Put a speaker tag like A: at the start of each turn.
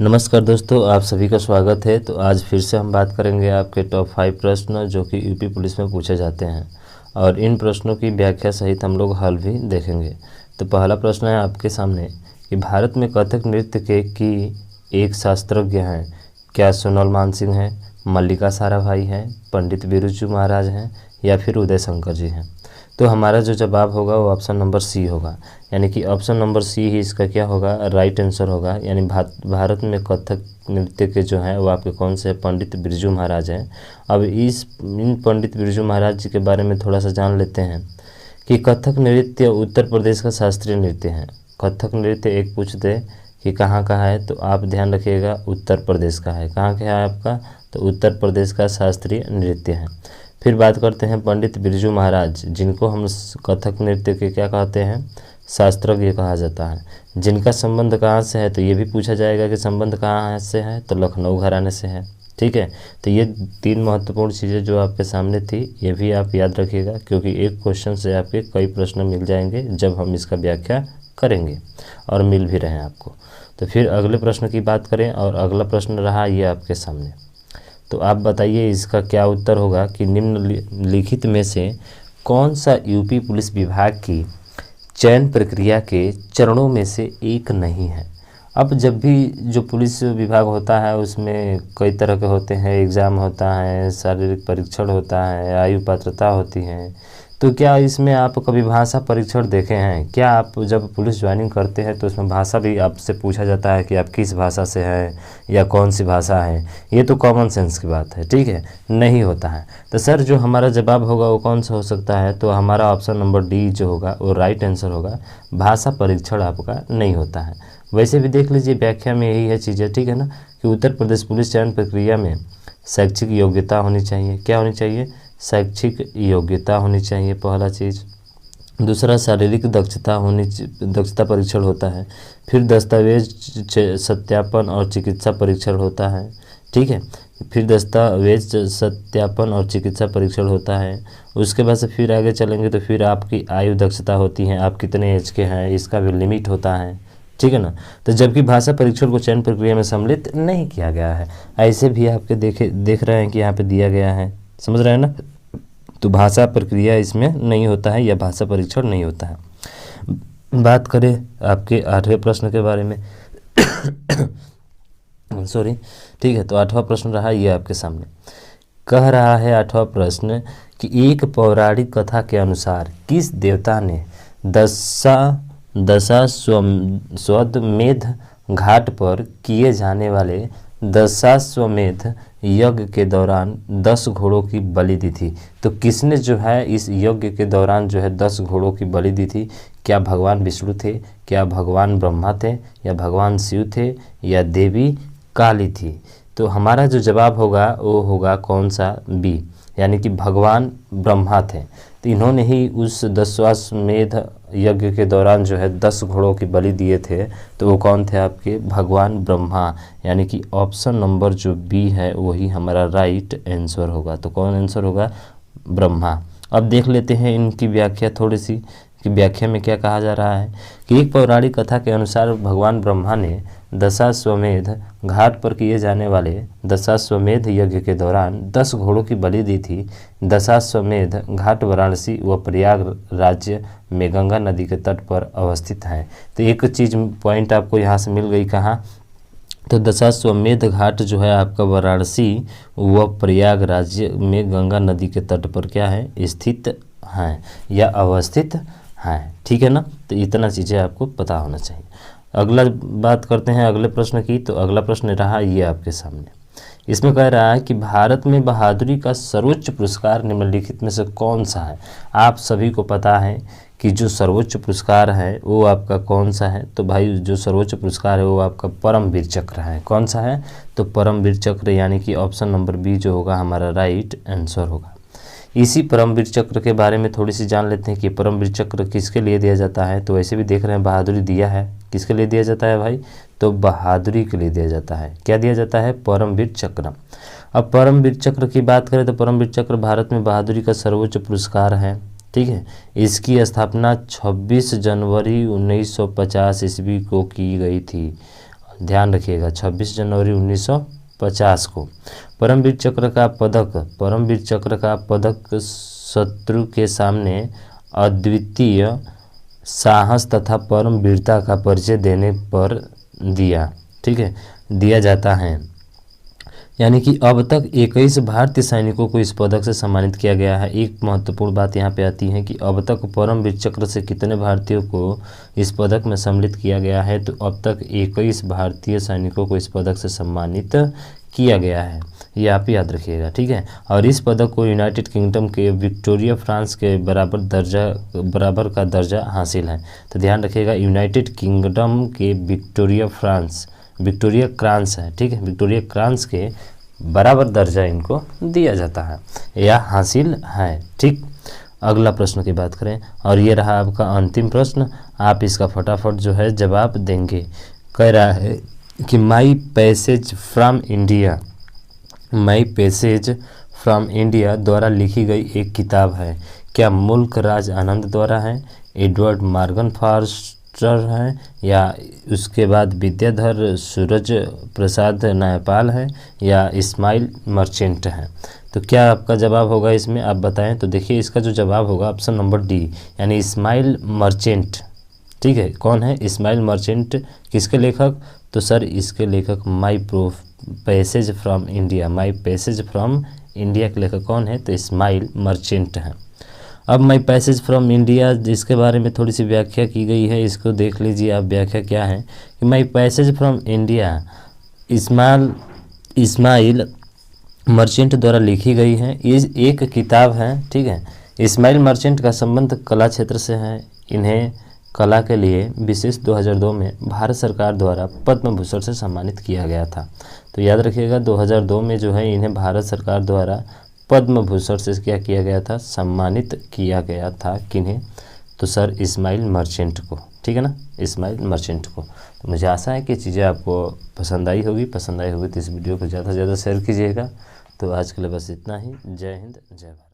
A: नमस्कार दोस्तों, आप सभी का स्वागत है। तो आज फिर से हम बात करेंगे आपके टॉप 5 प्रश्न जो कि यूपी पुलिस में पूछे जाते हैं और इन प्रश्नों की व्याख्या सहित हम लोग हल भी देखेंगे। तो पहला प्रश्न है आपके सामने कि भारत में कथक नृत्य के की एक शास्त्रज्ञ हैं। क्या सोनल मानसिंह हैं, मल्लिका साराभाई हैं, पंडित बिरजू महाराज हैं या फिर उदय शंकर जी हैं। तो हमारा जो जवाब होगा वो ऑप्शन नंबर सी होगा, यानी कि ऑप्शन नंबर सी ही इसका क्या होगा, राइट आंसर होगा। यानी भारत में कथक नृत्य के जो हैं वो आपके कौन से पंडित बिरजू महाराज हैं। अब इन पंडित बिरजू महाराज जी के बारे में थोड़ा सा जान लेते हैं कि कथक नृत्य उत्तर प्रदेश का शास्त्रीय नृत्य है। कथक नृत्य एक पूछते कि कहाँ का है, तो आप ध्यान रखिएगा उत्तर प्रदेश का है। कहाँ का है आपका, तो उत्तर प्रदेश का शास्त्रीय नृत्य है। फिर बात करते हैं पंडित बिरजू महाराज, जिनको हम कथक नृत्य के क्या कहते हैं, शास्त्रज्ञ कहा जाता है। जिनका संबंध कहाँ से है, तो ये भी पूछा जाएगा कि संबंध कहाँ से है, तो लखनऊ घराने से है। ठीक है, तो ये 3 महत्वपूर्ण चीज़ें जो आपके सामने थी ये भी आप याद रखिएगा, क्योंकि एक क्वेश्चन से आपके कई प्रश्न मिल जाएंगे जब हम इसका व्याख्या करेंगे और मिल भी रहे हैं आपको। तो फिर अगले प्रश्न की बात करें और अगला प्रश्न रहा ये आपके सामने। तो आप बताइए इसका क्या उत्तर होगा कि निम्नलिखित में से कौन सा यूपी पुलिस विभाग की चयन प्रक्रिया के चरणों में से एक नहीं है। अब जब भी जो पुलिस विभाग होता है उसमें कई तरह के होते हैं, एग्ज़ाम होता है, शारीरिक परीक्षण होता है, आयु पात्रता होती है। तो क्या इसमें आप कभी भाषा परीक्षण देखे हैं? क्या आप जब पुलिस ज्वाइनिंग करते हैं तो उसमें भाषा भी आपसे पूछा जाता है कि आप किस भाषा से हैं या कौन सी भाषा है? ये तो कॉमन सेंस की बात है, ठीक है, नहीं होता है। तो सर जो हमारा जवाब होगा वो कौन सा हो सकता है, तो हमारा ऑप्शन नंबर डी जो होगा वो राइट आंसर होगा। भाषा परीक्षण आपका नहीं होता है। वैसे भी देख लीजिए व्याख्या में यही है चीज़ें, ठीक है ना, कि उत्तर प्रदेश पुलिस चयन प्रक्रिया में शैक्षिक योग्यता होनी चाहिए। क्या होनी चाहिए? शैक्षिक योग्यता होनी चाहिए, पहला चीज़। दूसरा शारीरिक दक्षता परीक्षण होता है। फिर दस्तावेज सत्यापन और चिकित्सा परीक्षण होता है, ठीक है। फिर दस्तावेज सत्यापन और चिकित्सा परीक्षण होता है। उसके बाद से फिर आगे चलेंगे तो फिर आपकी आयु दक्षता होती है, आप कितने एज के हैं इसका भी लिमिट होता है, ठीक है ना। तो जबकि भाषा परीक्षण को चयन प्रक्रिया में सम्मिलित नहीं किया गया है। ऐसे भी आपके देख रहे हैं कि यहाँ पे दिया गया है, समझ रहे हैं ना। तो भाषा प्रक्रिया इसमें नहीं होता है या भाषा परीक्षण नहीं होता है। बात करें आपके 8वें प्रश्न के बारे में सॉरी, ठीक है। तो 8वां प्रश्न रहा ये आपके सामने, कह रहा है 8वां प्रश्न कि एक पौराणिक कथा के अनुसार किस देवता ने दशाश्वमेध घाट पर किए जाने वाले दशाश्वमेध यज्ञ के दौरान 10 घोड़ों की बलि दी थी। तो किसने जो है इस यज्ञ के दौरान जो है 10 घोड़ों की बलि दी थी? क्या भगवान विष्णु थे, क्या भगवान ब्रह्मा थे, या भगवान शिव थे, या देवी काली थी? तो हमारा जो जवाब होगा वो होगा कौन सा, बी, यानी कि भगवान ब्रह्मा थे। तो इन्होंने ही उस दशाश्वमेध यज्ञ के दौरान जो है 10 घोड़ों की बलि दिए थे। तो वो कौन थे आपके? भगवान ब्रह्मा, यानी कि ऑप्शन नंबर जो बी है वही हमारा राइट आंसर होगा। तो कौन आंसर होगा? ब्रह्मा। अब देख लेते हैं इनकी व्याख्या थोड़ी सी, कि व्याख्या में क्या कहा जा रहा है कि एक पौराणिक कथा के अनुसार भगवान ब्रह्मा ने दशाश्वमेध घाट पर किए जाने वाले दशाश्वमेध यज्ञ के दौरान 10 घोड़ों की बलि दी थी। दशाश्वमेध घाट वाराणसी व प्रयाग राज्य में गंगा नदी के तट पर अवस्थित है। तो एक चीज़ पॉइंट आपको यहाँ से मिल गई, कहाँ? तो दशाश्वमेध घाट जो है आपका वाराणसी व प्रयाग राज्य में गंगा नदी के तट पर क्या है, स्थित हैं या अवस्थित हैं, ठीक है ना। तो इतना चीज़ें आपको पता होना चाहिए। अगला बात करते हैं अगले प्रश्न की। तो अगला प्रश्न रहा ये आपके सामने, इसमें कह रहा है कि भारत में बहादुरी का सर्वोच्च पुरस्कार निम्नलिखित में से कौन सा है। आप सभी को पता है कि जो सर्वोच्च पुरस्कार है वो आपका कौन सा है। तो भाई जो सर्वोच्च पुरस्कार है वो आपका परमवीर चक्र है। कौन सा है? तो परमवीर चक्र, यानी कि ऑप्शन नंबर बी जो होगा हमारा राइट आंसर होगा। इसी परमवीर चक्र के बारे में थोड़ी सी जान लेते हैं कि परमवीर चक्र किसके लिए दिया जाता है। तो वैसे भी देख रहे हैं बहादुरी दिया है, किसके लिए दिया जाता है भाई? तो बहादुरी के लिए दिया जाता है। क्या दिया जाता है? परमवीर चक्र। अब परमवीर चक्र की बात करें तो परमवीर चक्र भारत में बहादुरी का सर्वोच्च पुरस्कार है, ठीक है। इसकी स्थापना 26 जनवरी 1950 ईस्वी को की गई थी। ध्यान रखिएगा 26 जनवरी 1950 को। परमवीर चक्र का पदक शत्रु के सामने अद्वितीय साहस तथा परम वीरता का परिचय देने पर दिया, ठीक है, दिया जाता है। यानी कि अब तक 21 भारतीय सैनिकों को इस पदक से सम्मानित किया गया है। एक महत्वपूर्ण बात यहाँ पे आती है कि अब तक परमवीर चक्र से कितने भारतीयों को इस पदक में सम्मिलित किया गया है, तो अब तक 21 भारतीय सैनिकों को इस पदक से सम्मानित किया गया है, ये आप याद रखिएगा, ठीक है। और इस पदक को यूनाइटेड किंगडम के विक्टोरिया फ्रांस के बराबर का दर्जा हासिल है। तो ध्यान रखिएगा यूनाइटेड किंगडम के विक्टोरिया क्रांस है, ठीक है, विक्टोरिया क्रांस के बराबर दर्जा इनको दिया जाता है या हासिल है, ठीक। अगला प्रश्न की बात करें और ये रहा आपका अंतिम प्रश्न, आप इसका फटाफट जो है जवाब देंगे। कह रहा है कि माई पैसेज फ्रॉम इंडिया द्वारा लिखी गई एक किताब है, क्या मुल्क राज आनंद द्वारा है, एडवर्ड मॉर्गन फॉस्टर है, या उसके बाद विद्याधर सूरज प्रसाद न्यायपाल है, या इस्माइल मर्चेंट है। तो क्या आपका जवाब होगा इसमें, आप बताएं। तो देखिए इसका जो जवाब होगा ऑप्शन नंबर डी, यानी इस्माइल मर्चेंट, ठीक है। कौन है इस्माइल मर्चेंट, किसके लेखक, तो सर इसके लेखक माई पैसेज फ्रॉम इंडिया के लेखक कौन है, तो इस्माइल मर्चेंट हैं। अब माई पैसेज फ्रॉम इंडिया जिसके बारे में थोड़ी सी व्याख्या की गई है, इसको देख लीजिए आप, व्याख्या क्या है कि my passage from India Ismail Merchant द्वारा लिखी गई है। ये एक किताब है, ठीक है। इस्माइल मर्चेंट का संबंध कला क्षेत्र से है। इन्हें कला के लिए विशेष 2002 में भारत सरकार द्वारा पद्म भूषण से सम्मानित किया गया था। तो याद रखिएगा 2002 में जो है इन्हें भारत सरकार द्वारा पद्म भूषण से क्या किया गया था, सम्मानित किया गया था। किन्हें, तो सर इस्माइल मर्चेंट को, ठीक है ना, इस्माइल मर्चेंट को। तो मुझे आशा है कि चीज़ें आपको पसंद आई होगी तो इस वीडियो को ज़्यादा से ज़्यादा शेयर कीजिएगा। तो आज के लिए बस इतना ही। जय हिंद, जय भारत।